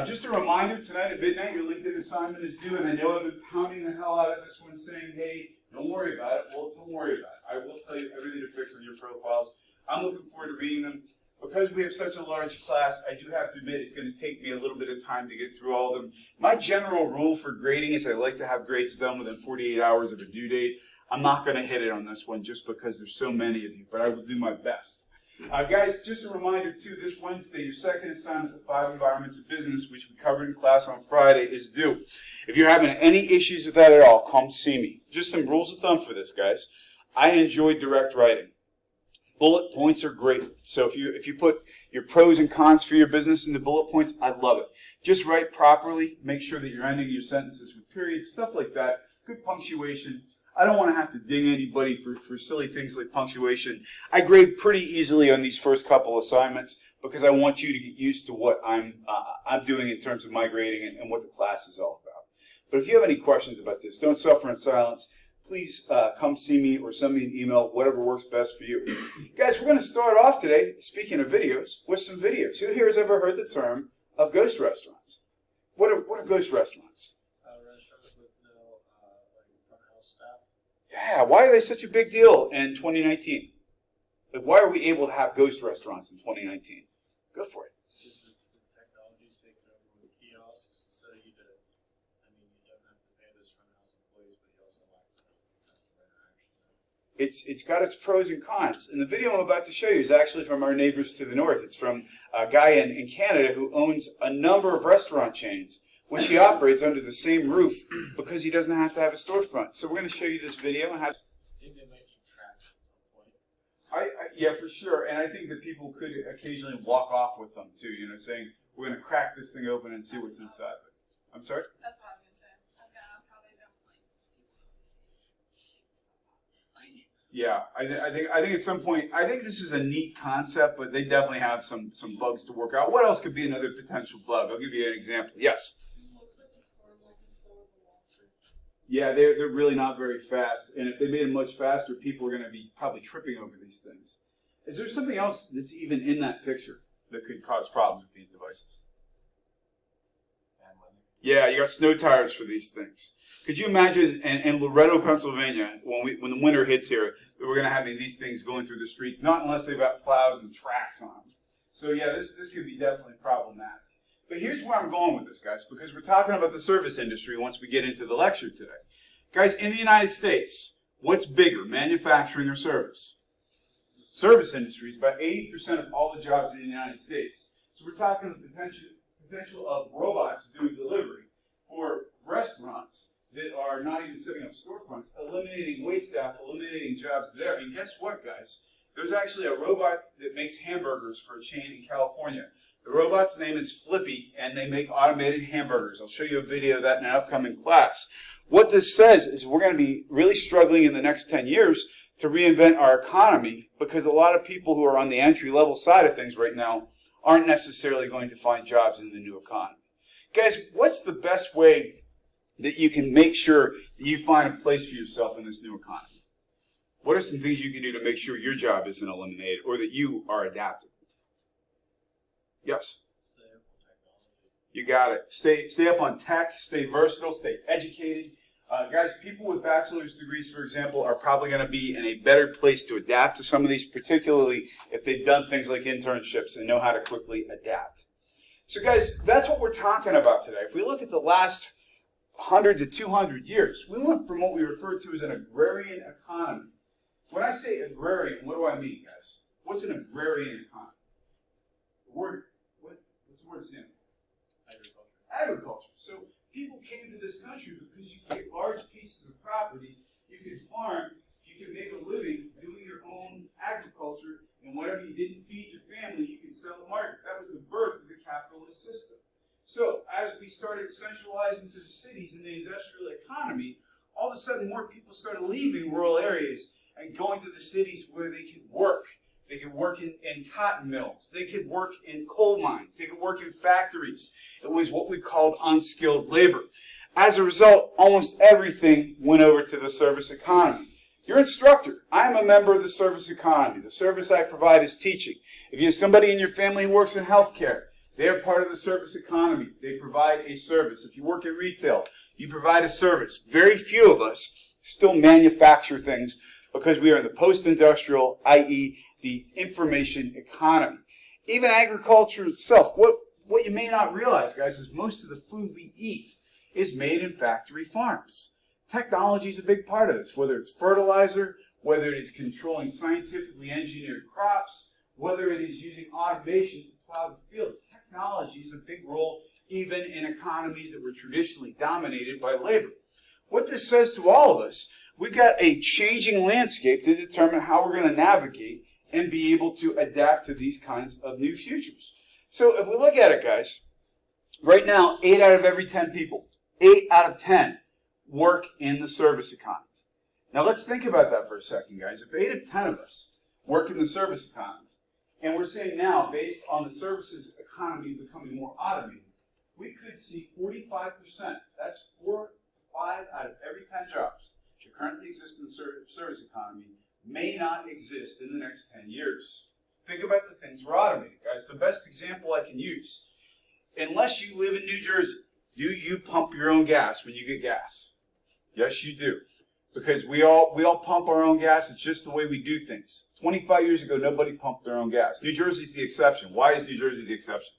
Just a reminder, tonight at midnight, your LinkedIn assignment is due, and I know I've been pounding the hell out of this one saying, hey, don't worry about it. Well, don't worry about it. I will tell you everything to fix on your profiles. I'm looking forward to reading them. Because we have such a large class, I do have to admit it's going to take me a little bit of time to get through all of them. My general rule for grading is I like to have grades done within 48 hours of a due date. I'm not going to hit it on this one just because there's so many of you, but I will do my best. Guys, just a reminder too, this Wednesday, your second assignment, the 5 environments of business, which we covered in class on Friday, is due. If you're having any issues with that at all, come see me. Just some rules of thumb for this, guys. I enjoy direct writing. Bullet points are great. So if you put your pros and cons for your business into bullet points, I love it. Just write properly. Make sure that you're ending your sentences with periods, stuff like that. Good punctuation. I don't want to have to ding anybody for silly things like punctuation. I grade pretty easily on these first couple assignments because I want you to get used to what I'm doing in terms of my grading and what the class is all about. But if you have any questions about this, don't suffer in silence. Please come see me or send me an email, whatever works best for you. Guys, we're going to start off today, speaking of videos, with some videos. Who here has ever heard the term of ghost restaurants? What are ghost restaurants? Restaurants with no front house staff. Yeah, why are they such a big deal in 2019? Like, why are we able to have ghost restaurants in 2019? Go for it. Just the technology's taken over with kiosks, so you don't have to pay those front house employees, but you also lack customer interaction. It's got its pros and cons. And the video I'm about to show you is actually from our neighbors to the north. It's from a guy in Canada who owns a number of restaurant chains, which he operates under the same roof because he doesn't have to have a storefront. So we're going to show you this video. And I think they might subtract at some point. Yeah, for sure. And I think that people could occasionally walk off with them too, saying, we're going to crack this thing open and see what's inside of it. I'm sorry? That's what I was going to say. I was going to ask how they don't Yeah, I think at some point, I think this is a neat concept, but they definitely have some bugs to work out. What else could be another potential bug? I'll give you an example. Yes? Yeah, they're really not very fast, and if they made them much faster, people are going to be probably tripping over these things. Is there something else that's even in that picture that could cause problems with these devices? Yeah, you got snow tires for these things. Could you imagine in Loretto, Pennsylvania, when the winter hits here, that we're going to have these things going through the street? Not unless they've got plows and tracks on them. So yeah, this could be definitely problematic. But here's where I'm going with this, guys, because we're talking about the service industry once we get into the lecture today. Guys, in the United States, what's bigger, manufacturing or service? Service industry is about 80% of all the jobs in the United States. So we're talking the potential of robots doing delivery for restaurants that are not even setting up storefronts, eliminating wait staff, eliminating jobs there. And guess what, guys? There's actually a robot that makes hamburgers for a chain in California. The robot's name is Flippy, and they make automated hamburgers. I'll show you a video of that in an upcoming class. What this says is we're going to be really struggling in the next 10 years to reinvent our economy because a lot of people who are on the entry-level side of things right now aren't necessarily going to find jobs in the new economy. Guys, what's the best way that you can make sure that you find a place for yourself in this new economy? What are some things you can do to make sure your job isn't eliminated or that you are adapted? Yes? Stay up on technology. You got it. Stay up on tech, stay versatile, stay educated. Guys, people with bachelor's degrees, for example, are probably going to be in a better place to adapt to some of these, particularly if they've done things like internships and know how to quickly adapt. So guys, that's what we're talking about today. If we look at the last 100 to 200 years, we went from what we refer to as an agrarian economy. When I say agrarian, what do I mean, guys? What's an agrarian economy? What's the word stand for? Agriculture. So people came to this country because you could get large pieces of property, you could farm, you could make a living doing your own agriculture, and whatever you didn't feed your family, you could sell to market. That was the birth of the capitalist system. So as we started centralizing to the cities in the industrial economy, all of a sudden more people started leaving rural areas and going to the cities where they could work. They could work in cotton mills. They could work in coal mines. They could work in factories. It was what we called unskilled labor. As a result, almost everything went over to the service economy. Your instructor, I'm a member of the service economy. The service I provide is teaching. If you have somebody in your family who works in healthcare, They are part of the service economy. They provide a service. If you work in retail, you provide a service. Very few of us still manufacture things because we are in the post-industrial, i.e., the information economy. Even agriculture itself, what you may not realize, guys, is most of the food we eat is made in factory farms. Technology is a big part of this, whether it's fertilizer, whether it is controlling scientifically engineered crops, whether it is using automation to plow the fields. Technology is a big role even in economies that were traditionally dominated by labor. What this says to all of us, we've got a changing landscape to determine how we're going to navigate and be able to adapt to these kinds of new futures. So if we look at it, guys, right now, 8 out of every 10 people, 8 out of 10 work in the service economy. Now let's think about that for a second, guys. If 8 of 10 of us work in the service economy, and we're saying now, based on the services economy becoming more automated, we could see 45%, that's 4, 5 out of every 10 jobs that currently exist in the service economy may not exist in the next 10 years. Think about the things we're automating, guys. The best example I can use, unless you live in New Jersey, do you pump your own gas when you get gas? Yes, you do. Because we all pump our own gas. It's just the way we do things. 25 years ago, nobody pumped their own gas. New Jersey's the exception. Why is New Jersey the exception?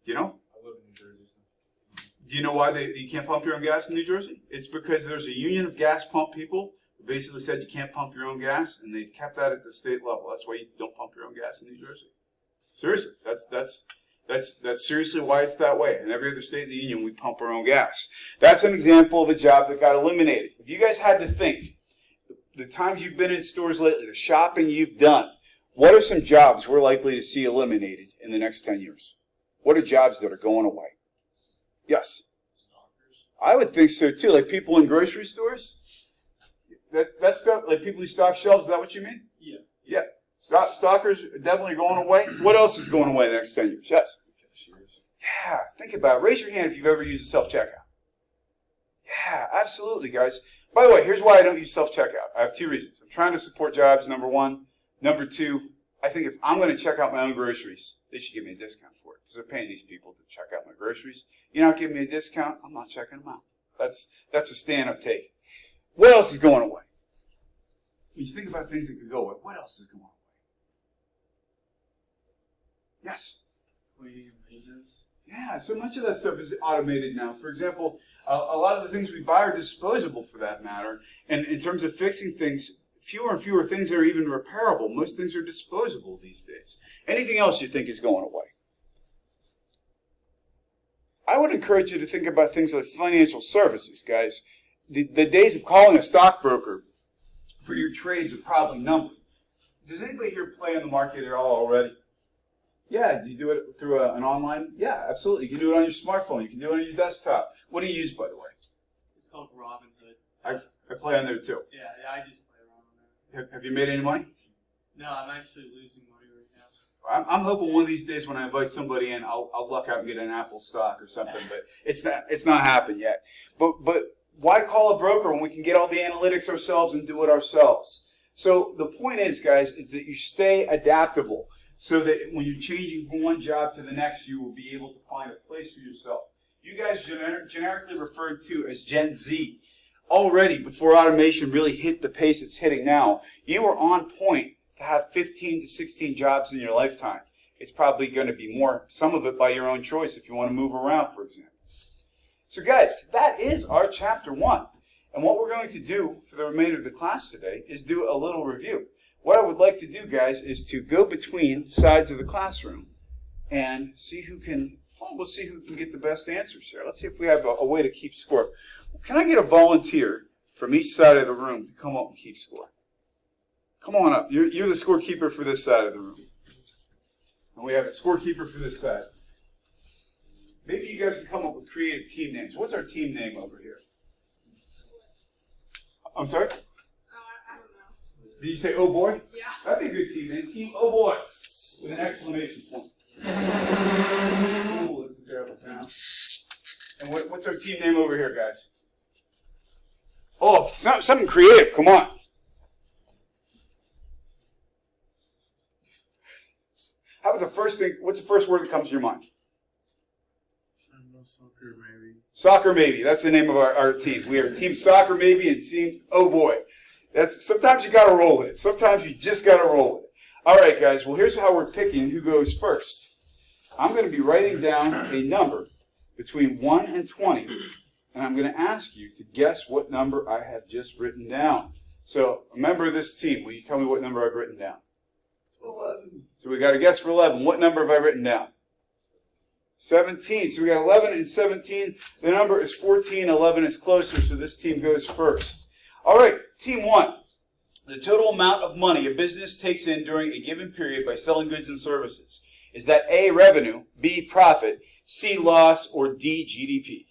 Do you know? I live in New Jersey. So. Do you know why you can't pump your own gas in New Jersey? It's because there's a union of gas pump people who basically said you can't pump your own gas, and they've kept that at the state level. That's why you don't pump your own gas in New Jersey. Seriously, that's seriously why it's that way. In every other state in the union, we pump our own gas. That's an example of a job that got eliminated. If you guys had to think, the times you've been in stores lately, the shopping you've done, what are some jobs we're likely to see eliminated in the next 10 years? What are jobs that are going away? Yes? Stalkers. I would think so too. Like people in grocery stores? That stuff, like people who stock shelves, is that what you mean? Yeah. Yeah. Stalkers are definitely going away. What else is going away in the next 10 years? Yes? Yeah, think about it. Raise your hand if you've ever used a self-checkout. Yeah, absolutely, guys. By the way, here's why I don't use self-checkout. I have 2 reasons. I'm trying to support jobs, number 1. Number 2, I think if I'm going to check out my own groceries, they should give me a discount for it because they're paying these people to check out my groceries. You're not giving me a discount, I'm not checking them out. That's a stand I'm taking. What else is going away? When you think about things that could go away, what else is going away? Yes? Cleaning and maintenance. Yeah, so much of that stuff is automated now. For example, a lot of the things we buy are disposable for that matter. And in terms of fixing things, fewer and fewer things are even repairable. Most things are disposable these days. Anything else you think is going away? I would encourage you to think about things like financial services, guys. The days of calling a stockbroker for your trades are probably numbered. Does anybody here play on the market at all already? Yeah, do you do it through an online? Yeah, absolutely. You can do it on your smartphone. You can do it on your desktop. What do you use, by the way? It's called Robinhood. I play on there too. Yeah, I just play around on there. Have you made any money? No, I'm actually losing money right now. I'm hoping one of these days when I invite somebody in, I'll luck out and get an Apple stock or something, but it's not happened yet. But why call a broker when we can get all the analytics ourselves and do it ourselves? So the point is, guys, is that you stay adaptable so that when you're changing from one job to the next, you will be able to find a place for yourself. You guys generically referred to as Gen Z. Already, before automation really hit the pace it's hitting now, you were on point to have 15 to 16 jobs in your lifetime. It's probably going to be more, some of it by your own choice if you want to move around, for example. So guys, that is our chapter 1. And what we're going to do for the remainder of the class today is do a little review. What I would like to do, guys, is to go between sides of the classroom and see who can, well, we'll see who can get the best answers here. Let's see if we have a way to keep score. Can I get a volunteer from each side of the room to come up and keep score? Come on up. You're the scorekeeper for this side of the room. And we have a scorekeeper for this side. Maybe you guys can come up with creative team names. What's our team name over here? I'm sorry? Oh, I don't know. Did you say, oh boy? Yeah. That'd be a good team name. Team oh boy. With an exclamation point. Ooh, that's a terrible sound. And what's our team name over here, guys? Oh, something creative. Come on. How about the first thing? What's the first word that comes to your mind? Soccer, maybe. Soccer Maybe. That's the name of our team. We are Team Soccer Maybe and Team, oh boy. Sometimes you got to roll with it. Sometimes you just got to roll with it. All right, guys. Well, here's how we're picking who goes first. I'm going to be writing down a number between 1 and 20, and I'm going to ask you to guess what number I have just written down. So, a member of this team, will you tell me what number I've written down? 11. So we got a guess for 11. What number have I written down? 17. So we got 11 and 17. The number is 14. 11 is closer, so this team goes first. All right, Team 1. The total amount of money a business takes in during a given period by selling goods and services. Is that A, revenue, B, profit, C, loss, or D, GDP?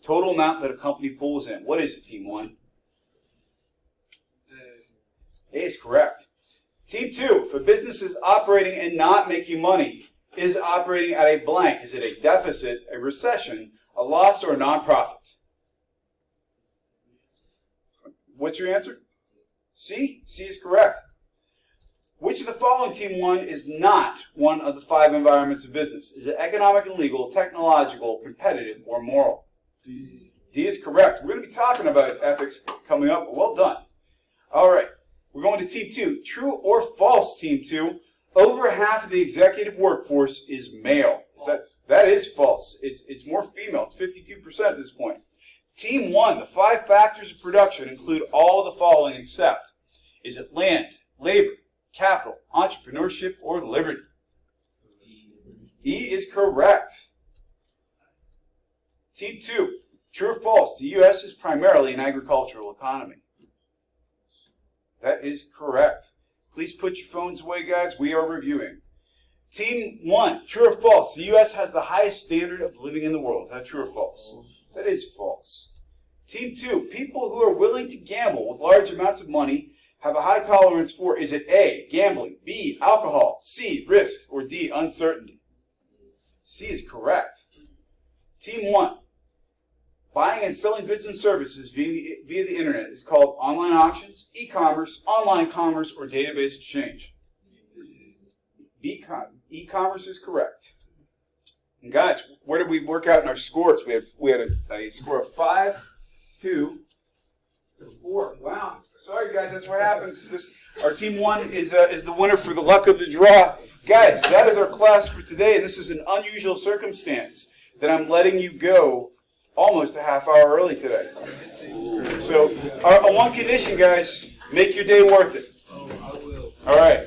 Total amount that a company pulls in. What is it, Team 1? A is correct. Team 2, if a business is operating and not making money, is operating at a blank. Is it a deficit, a recession, a loss, or a non-profit? What's your answer? C? C is correct. Which of the following, Team 1, is not one of the 5 environments of business? Is it economic and legal, technological, competitive, or moral? D is correct. We're going to be talking about ethics coming up. Well done. All right. We're going to Team 2. True or false, Team 2? Over half of the executive workforce is male. That is false. It's more female. It's 52% at this point. Team 1, the 5 factors of production include all of the following except. Is it land, labor, capital, entrepreneurship, or liberty? E is correct. Team 2, true or false? The U.S. is primarily an agricultural economy. That is correct. Please put your phones away, guys. We are reviewing. Team 1, true or false? The U.S. has the highest standard of living in the world. Is that true or false? That is false. Team 2, people who are willing to gamble with large amounts of money have a high tolerance for, is it A, gambling, B, alcohol, C, risk, or D, uncertainty? C is correct. Team 1, buying and selling goods and services via the internet is called online auctions, e-commerce, online commerce, or database exchange. E-commerce is correct. And guys, where did we work out in our scores? We had a score of 5, 2, 4. Wow. Sorry, guys, that's what happens. Our Team 1 is the winner for the luck of the draw. Guys, that is our class for today. This is an unusual circumstance that I'm letting you go almost a half hour early today. So, on one condition, guys, make your day worth it. Oh, I will. All right.